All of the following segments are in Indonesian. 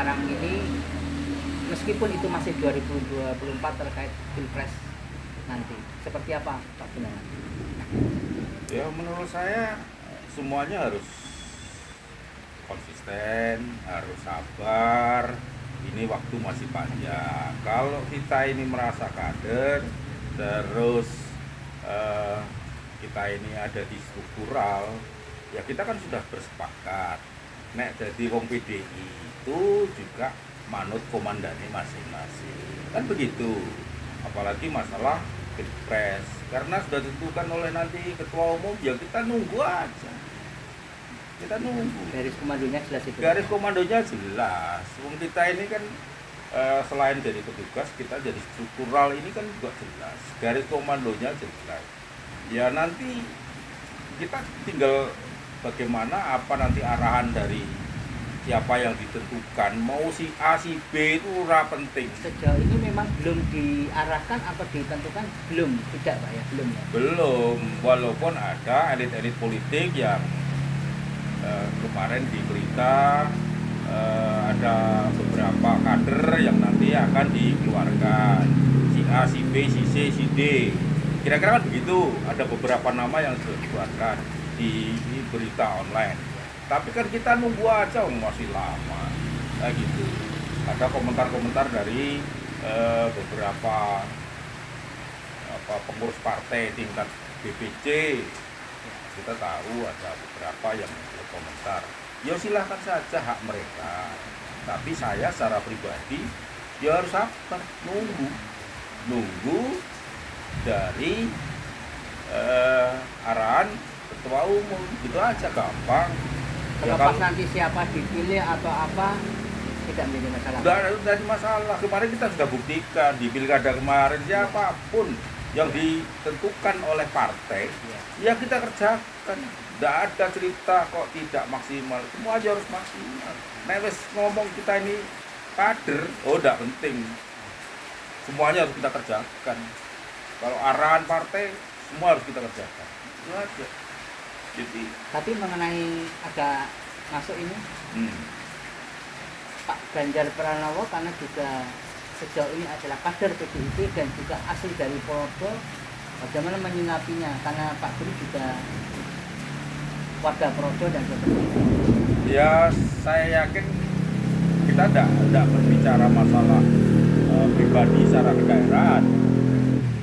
sekarang ini, meskipun itu masih 2024 terkait Pilpres nanti, seperti apa Pak Gunawan? Ya menurut saya semuanya harus konsisten, harus sabar. Ini waktu masih panjang. Kalau kita ini merasa kader, terus kita ini ada di struktural, ya kita kan sudah bersepakat. Nek jadi wong PDI itu juga manut komandannya masing-masing. Kan begitu. Apalagi masalah Pilpres. Karena sudah ditentukan oleh nanti ketua umum, ya kita nunggu aja. Kita nunggu. Garis komandonya jelas itu. Garis komandonya jelas. Wong kita ini kan selain dari petugas, kita jadi struktural ini kan juga jelas. Garis komandonya jelas. Ya nanti kita tinggal bagaimana apa nanti arahan dari siapa yang ditentukan, mau si A si B itu ora penting. Sejauh ini memang belum diarahkan atau ditentukan, belum, tidak Pak ya, belum ya. Belum, walaupun ada elit-elit politik yang kemarin di berita ada beberapa kader yang nanti akan dikeluarkan, si A, si B, si C, si D. Kira-kira kan begitu, ada beberapa nama yang sudah dikeluarkan di berita online. Tapi kan kita nunggu aja, masih lama, gitu. Ada komentar-komentar dari beberapa pengurus partai tingkat BPC. Kita tahu ada beberapa yang berkomentar. Ya silahkan saja, hak mereka. Tapi saya secara pribadi ya harus sabar, nunggu dari arahan ketua umum, gitu aja, gampang. Terlepas nanti siapa dipilih atau apa, tidak menjadi masalah. Udah jadi masalah. Kemarin kita sudah buktikan di pilkada kemarin, siapapun yang ditentukan oleh partai, ya kita kerjakan. Tidak ada cerita kok tidak maksimal, semua aja harus maksimal. Newes ngomong kita ini kader, oh tidak penting, semuanya harus kita kerjakan. Kalau arahan partai, semua harus kita kerjakan, itu aja. Jadi, tapi mengenai ada masuk ini, Pak Ganjar Pranowo karena juga sejauh ini adalah kader PDIP dan juga asli dari Purworejo, bagaimana menyikapinya? Karena Pak Guru juga warga Purworejo dan sebagainya. Ya saya yakin kita tidak berbicara masalah pribadi secara kedaerahan.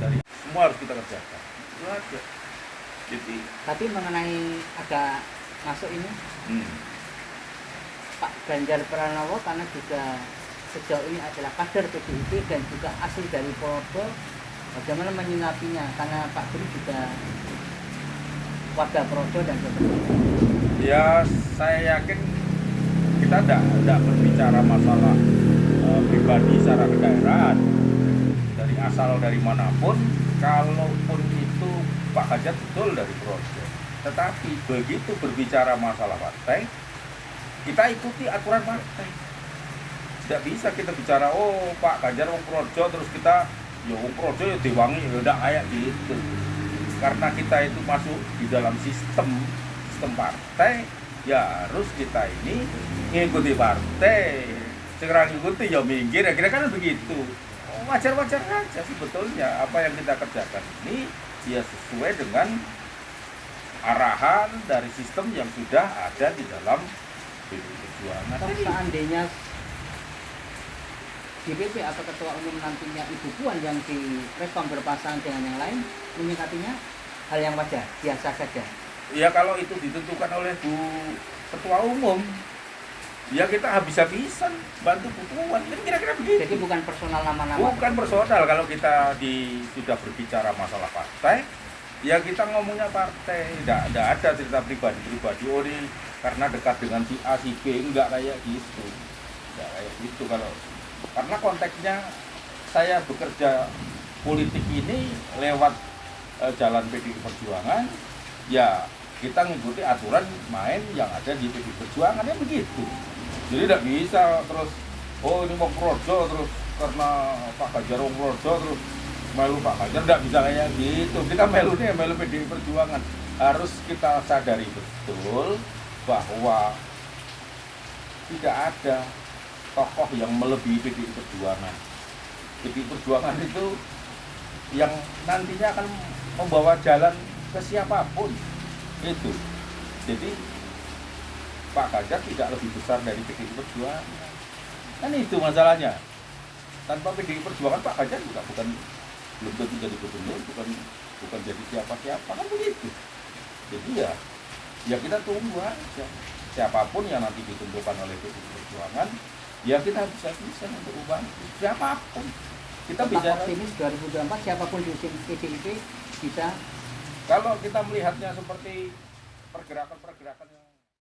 Dari semua harus kita kerjakan, itu aja. Jadi, tapi mengenai ada masuk ini, Pak Ganjar Pranowo karena juga sejauh ini adalah kader PDIP dan juga asli dari Purworejo, bagaimana menyikapinya? Karena Pak Guru juga warga Purworejo dan sebagainya. Ya saya yakin kita tidak berbicara masalah pribadi secara kedaerahan. Dari asal dari manapun, kalaupun itu Pak Ganjar betul dari Purworejo, tetapi begitu berbicara masalah partai, kita ikuti aturan partai. Tidak bisa kita bicara, oh Pak Ganjar wong Purworejo, terus kita ya wong Purworejo ya diwangi, ya tidak kayak gitu. Karena kita itu masuk di dalam sistem partai, ya harus kita ini ngikuti partai. Sekarang ngikuti ya minggir, ya kira-kira begitu. Wajar-wajar aja sebetulnya apa yang kita kerjakan ini ya sesuai dengan arahan dari sistem yang sudah ada di dalam PDI Perjuangan. Atau seandainya DPP atau ketua umum nantinya Ibu Puan yang direspon berpasangan dengan yang lain, menyikapinya hal yang wajar, biasa saja. Ya kalau itu ditentukan oleh Bu Ketua Umum, ya kita habis-habisan bantu Bu Puan, kan kira-kira begitu. Jadi bukan personal nama-nama. Bukan personal, kalau kita sudah berbicara masalah partai, ya kita ngomongnya partai, tidak ada cerita pribadi. Oh ini karena dekat dengan si A, si B, enggak kayak gitu. Enggak kayak gitu karena konteksnya saya bekerja politik ini lewat jalan PDI Perjuangan, ya kita mengikuti aturan main yang ada di PDI Perjuangan, ya begitu. Jadi tidak bisa terus, oh ini mau Purworejo terus karena Pak Ganjar wong Purworejo terus melu Pak Ganjar, tidak bisa kayak gitu. Kita melu PDI Perjuangan. Harus kita sadari betul bahwa tidak ada tokoh yang melebihi PDI Perjuangan. PDI Perjuangan itu yang nantinya akan membawa jalan ke siapapun itu. Jadi Pak Ganjar tidak lebih besar dari PDI Perjuangan. Kan itu masalahnya. Tanpa PDI Perjuangan Pak Ganjar juga belum tentu jadi gubernur, bukan jadi siapa-siapa, kan begitu. Jadi ya kita tunggu aja. Siapapun yang nanti ditentukan oleh PDI Perjuangan, ya kita bisa untuk ubah siapapun. Kita bicara optimis 2024 siapapun di PDIP bisa. Kalau kita melihatnya seperti pergerakan-pergerakan yang